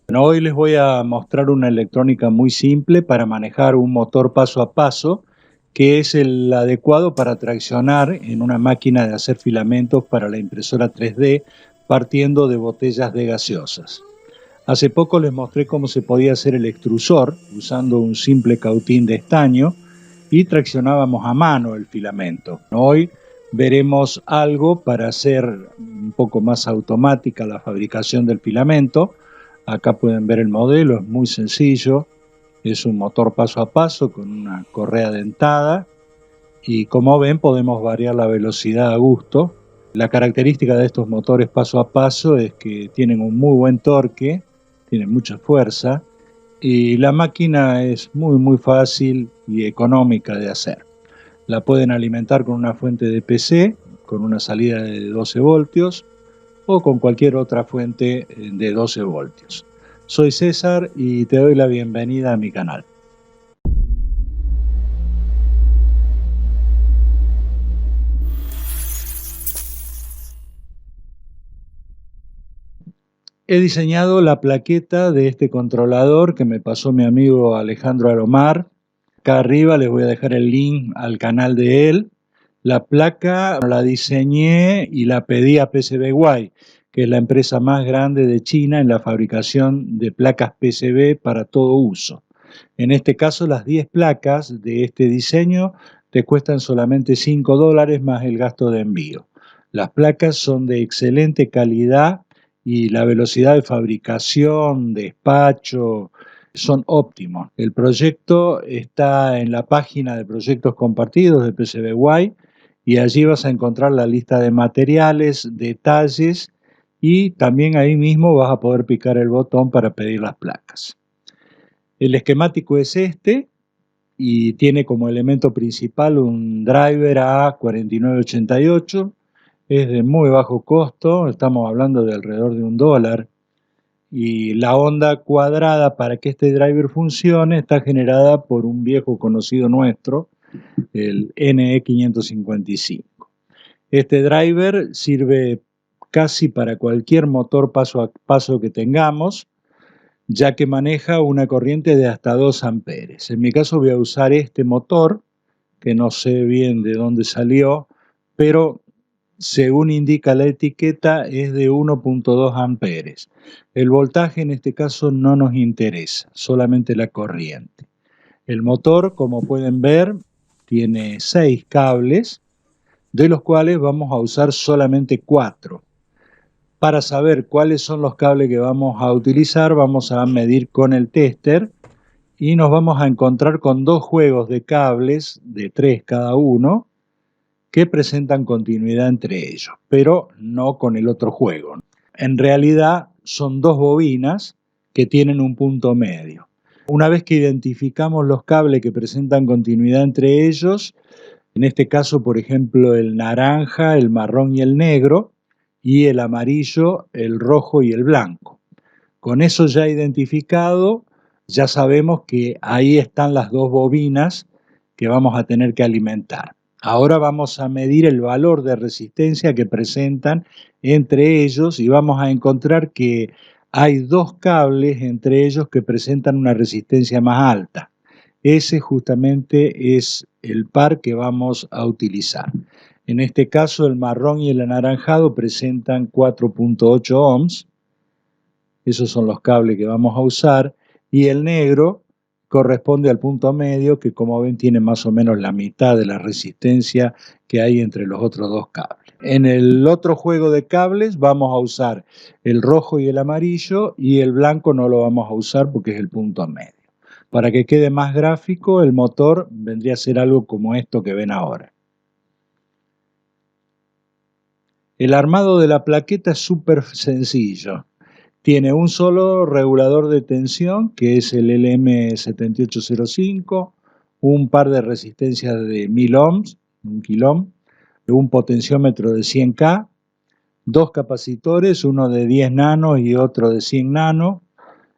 Bueno, hoy les voy a mostrar una electrónica muy simple para manejar un motor paso a paso, que es el adecuado para traccionar en una máquina de hacer filamentos para la impresora 3D partiendo de botellas de gaseosas. Hace poco les mostré cómo se podía hacer el extrusor usando un simple cautín de estaño y traccionábamos a mano el filamento. Hoy veremos algo para hacer un poco más automática la fabricación del filamento. Acá pueden ver el modelo, es muy sencillo, es un motor paso a paso con una correa dentada y como ven podemos variar la velocidad a gusto. La característica de estos motores paso a paso es que tienen un muy buen torque, tienen mucha fuerza y la máquina es muy fácil y económica de hacer. La pueden alimentar con una fuente de PC, con una salida de 12 voltios o con cualquier otra fuente de 12 voltios. Soy César y te doy la bienvenida a mi canal. He diseñado la plaqueta de este controlador que me pasó mi amigo Alejandro Alomar. Acá arriba les voy a dejar el link al canal de él. La placa la diseñé y la pedí a PCBWay, que es la empresa más grande de China en la fabricación de placas PCB para todo uso. En este caso, las 10 placas de este diseño te cuestan solamente $5 más el gasto de envío. Las placas son de excelente calidad y la velocidad de fabricación, despacho, son óptimos. El proyecto está en la página de proyectos compartidos de PCBWay y allí vas a encontrar la lista de materiales, detalles y también ahí mismo vas a poder picar el botón para pedir las placas. El esquemático es este y tiene como elemento principal un driver A4988. Es de muy bajo costo, estamos hablando de alrededor de $1. Y la onda cuadrada para que este driver funcione está generada por un viejo conocido nuestro, el NE555. Este driver sirve casi para cualquier motor paso a paso que tengamos, ya que maneja una corriente de hasta 2 amperes. En mi caso voy a usar este motor, que no sé bien de dónde salió, pero según indica la etiqueta es de 1.2 amperes. El voltaje en este caso no nos interesa, solamente la corriente. El motor, como pueden ver, tiene 6 cables, de los cuales vamos a usar solamente 4. Para saber cuáles son los cables que vamos a utilizar, vamos a medir con el tester y nos vamos a encontrar con 2 juegos de cables de 3 cada uno que presentan continuidad entre ellos, pero no con el otro juego. En realidad son 2 bobinas que tienen un punto medio. Una vez que identificamos los cables que presentan continuidad entre ellos, en este caso, por ejemplo, el naranja, el marrón y el negro, y el amarillo, el rojo y el blanco. Con eso ya identificado, ya sabemos que ahí están las 2 bobinas que vamos a tener que alimentar. Ahora vamos a medir el valor de resistencia que presentan entre ellos y vamos a encontrar que hay 2 cables entre ellos que presentan una resistencia más alta. Ese justamente es el par que vamos a utilizar. En este caso, el marrón y el anaranjado presentan 4.8 ohms. Esos son los cables que vamos a usar. Y el negro corresponde al punto medio, que como ven tiene más o menos la mitad de la resistencia que hay entre los otros 2 cables. En el otro juego de cables vamos a usar el rojo y el amarillo, y el blanco no lo vamos a usar porque es el punto medio. Para que quede más gráfico, el motor vendría a ser algo como esto que ven ahora. El armado de la plaqueta es súper sencillo. Tiene un solo regulador de tensión, que es el LM7805, un par de resistencias de 1000 ohms, 1 kilo, un potenciómetro de 100K, 2 capacitores, uno de 10 nanos y otro de 100 nanos,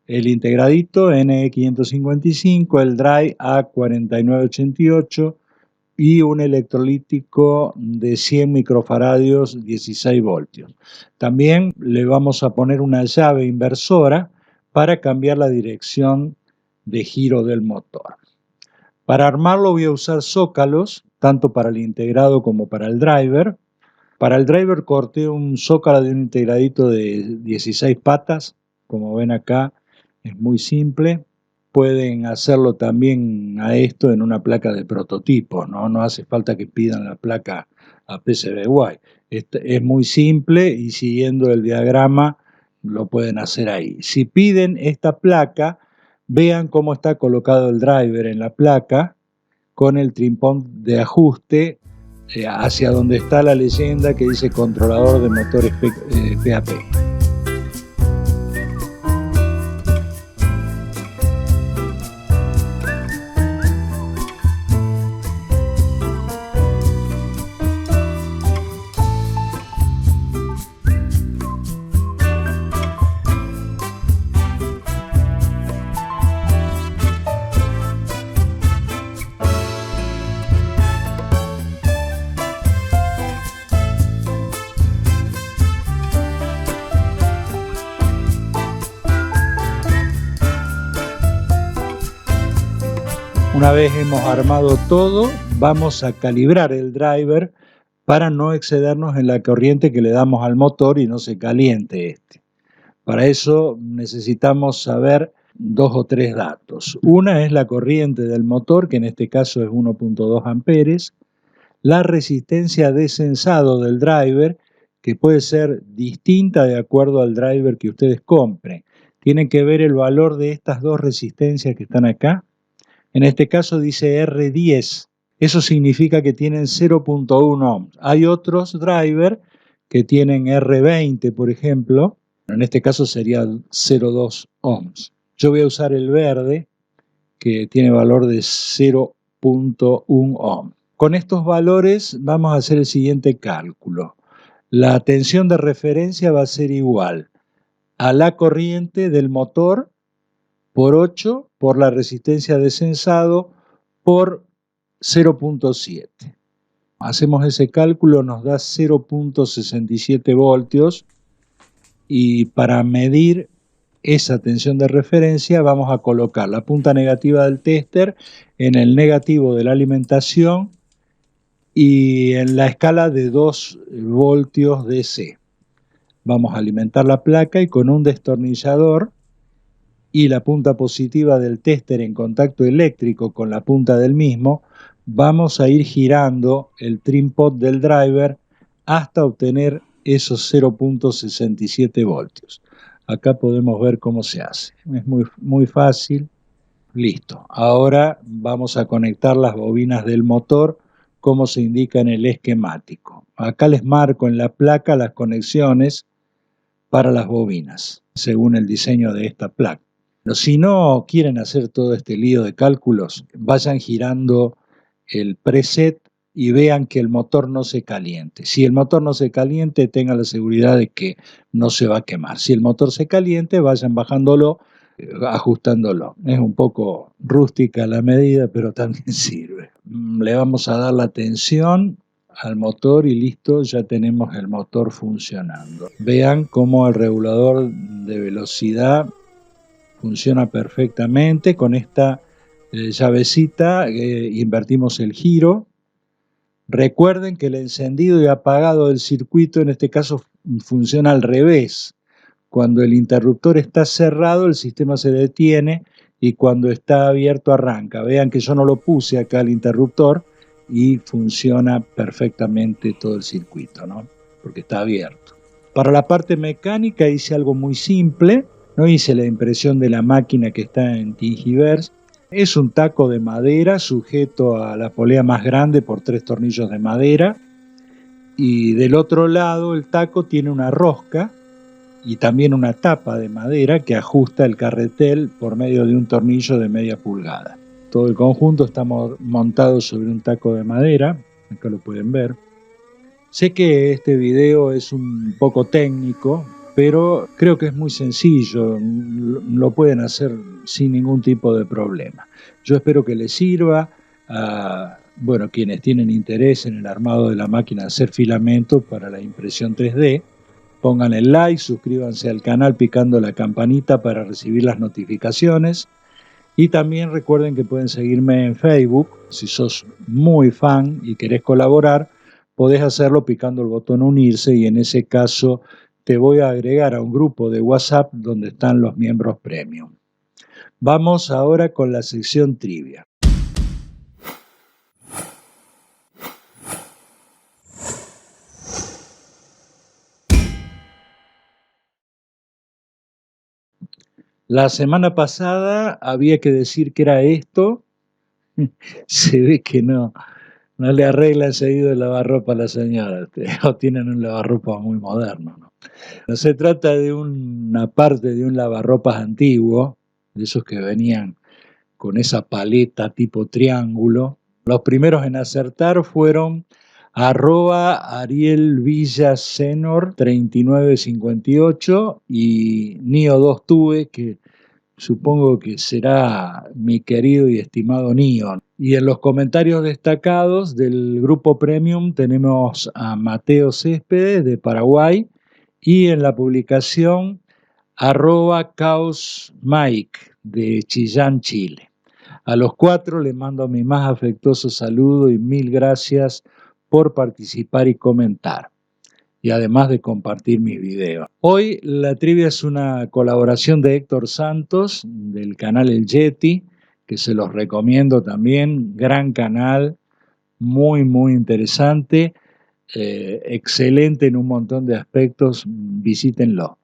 el integradito NE555, el drive A4988 y un electrolítico de 100 microfaradios, 16 voltios. También le vamos a poner una llave inversora para cambiar la dirección de giro del motor. Para armarlo voy a usar zócalos, tanto para el integrado como para el driver. Para el driver corté un zócalo de un integradito de 16 patas, como ven acá, es muy simple. Pueden hacerlo también a esto en una placa de prototipo, no hace falta que pidan la placa a PCBWay. Es muy simple y siguiendo el diagrama lo pueden hacer ahí. Si piden esta placa, vean cómo está colocado el driver en la placa con el trimpón de ajuste hacia donde está la leyenda que dice controlador de motores PAP. Una vez hemos armado todo, vamos a calibrar el driver para no excedernos en la corriente que le damos al motor y no se caliente este. Para eso necesitamos saber 2 o 3 datos. Una es la corriente del motor, que en este caso es 1.2 amperes, la resistencia de sensado del driver, que puede ser distinta de acuerdo al driver que ustedes compren. Tienen que ver el valor de estas dos resistencias que están acá. En este caso dice R10, eso significa que tienen 0.1 ohms. Hay otros drivers que tienen R20, por ejemplo, en este caso sería 0.2 ohms. Yo voy a usar el verde, que tiene valor de 0.1 ohms. Con estos valores vamos a hacer el siguiente cálculo. La tensión de referencia va a ser igual a la corriente del motor por 8 por la resistencia de sensado por 0.7. Hacemos ese cálculo, nos da 0.67 voltios y para medir esa tensión de referencia vamos a colocar la punta negativa del tester en el negativo de la alimentación y en la escala de 2 voltios DC. Vamos a alimentar la placa y con un destornillador y la punta positiva del tester en contacto eléctrico con la punta del mismo, vamos a ir girando el trim pot del driver hasta obtener esos 0.67 voltios. Acá podemos ver cómo se hace. Es muy fácil. Listo. Ahora vamos a conectar las bobinas del motor como se indica en el esquemático. Acá les marco en la placa las conexiones para las bobinas, según el diseño de esta placa. Pero si no quieren hacer todo este lío de cálculos, vayan girando el preset y vean que el motor no se caliente. Si el motor no se caliente, tengan la seguridad de que no se va a quemar. Si el motor se caliente, vayan bajándolo, ajustándolo. Es un poco rústica la medida, pero también sirve. Le vamos a dar la tensión al motor y listo, ya tenemos el motor funcionando. Vean cómo el regulador de velocidad funciona perfectamente. Con esta llavecita invertimos el giro. Recuerden que el encendido y apagado del circuito en este caso funciona al revés. Cuando el interruptor está cerrado, el sistema se detiene y cuando está abierto arranca. Vean que yo no lo puse acá el interruptor y funciona perfectamente todo el circuito, ¿no? Porque está abierto. Para la parte mecánica hice algo muy simple. No hice la impresión de la máquina que está en Thingiverse. Es un taco de madera sujeto a la polea más grande por 3 tornillos de madera. Y del otro lado el taco tiene una rosca y también una tapa de madera que ajusta el carretel por medio de un tornillo de media pulgada. Todo el conjunto está montado sobre un taco de madera. Acá lo pueden ver. Sé que este video es un poco técnico, pero creo que es muy sencillo, lo pueden hacer sin ningún tipo de problema. Yo espero que les sirva a quienes tienen interés en el armado de la máquina de hacer filamentos para la impresión 3D. Pongan el like, suscríbanse al canal picando la campanita para recibir las notificaciones. Y también recuerden que pueden seguirme en Facebook. Si sos muy fan y querés colaborar, podés hacerlo picando el botón unirse y en ese caso te voy a agregar a un grupo de WhatsApp donde están los miembros premium. Vamos ahora con la sección trivia. La semana pasada había que decir que era esto. Se ve que no le arregla enseguida el lavarropa a la señora. O tienen un lavarropa muy moderno, ¿no? No se trata de una parte de un lavarropas antiguo, de esos que venían con esa paleta tipo triángulo. Los primeros en acertar fueron @ArielVillasenor3958 y Nio2 Tuve, que supongo que será mi querido y estimado Nio. Y en los comentarios destacados del grupo Premium tenemos a Mateo Céspedes de Paraguay y en la publicación @CaosMike de Chillán, Chile. A los 4 les mando mi más afectuoso saludo y mil gracias por participar y comentar. Y además de compartir mis videos. Hoy la trivia es una colaboración de Héctor Santos del canal El Yeti, que se los recomiendo también, gran canal, muy interesante, excelente en un montón de aspectos, visítenlo.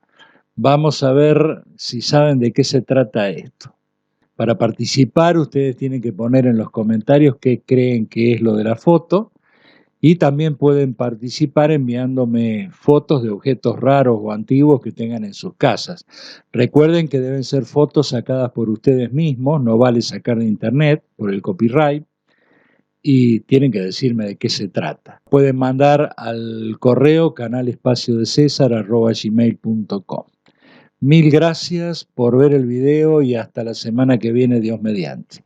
Vamos a ver si saben de qué se trata esto. Para participar ustedes tienen que poner en los comentarios qué creen que es lo de la foto y también pueden participar enviándome fotos de objetos raros o antiguos que tengan en sus casas. Recuerden que deben ser fotos sacadas por ustedes mismos, no vale sacar de internet por el copyright y tienen que decirme de qué se trata. Pueden mandar al correo canalespaciodeCesar@gmail.com. Mil gracias por ver el video y hasta la semana que viene, Dios mediante.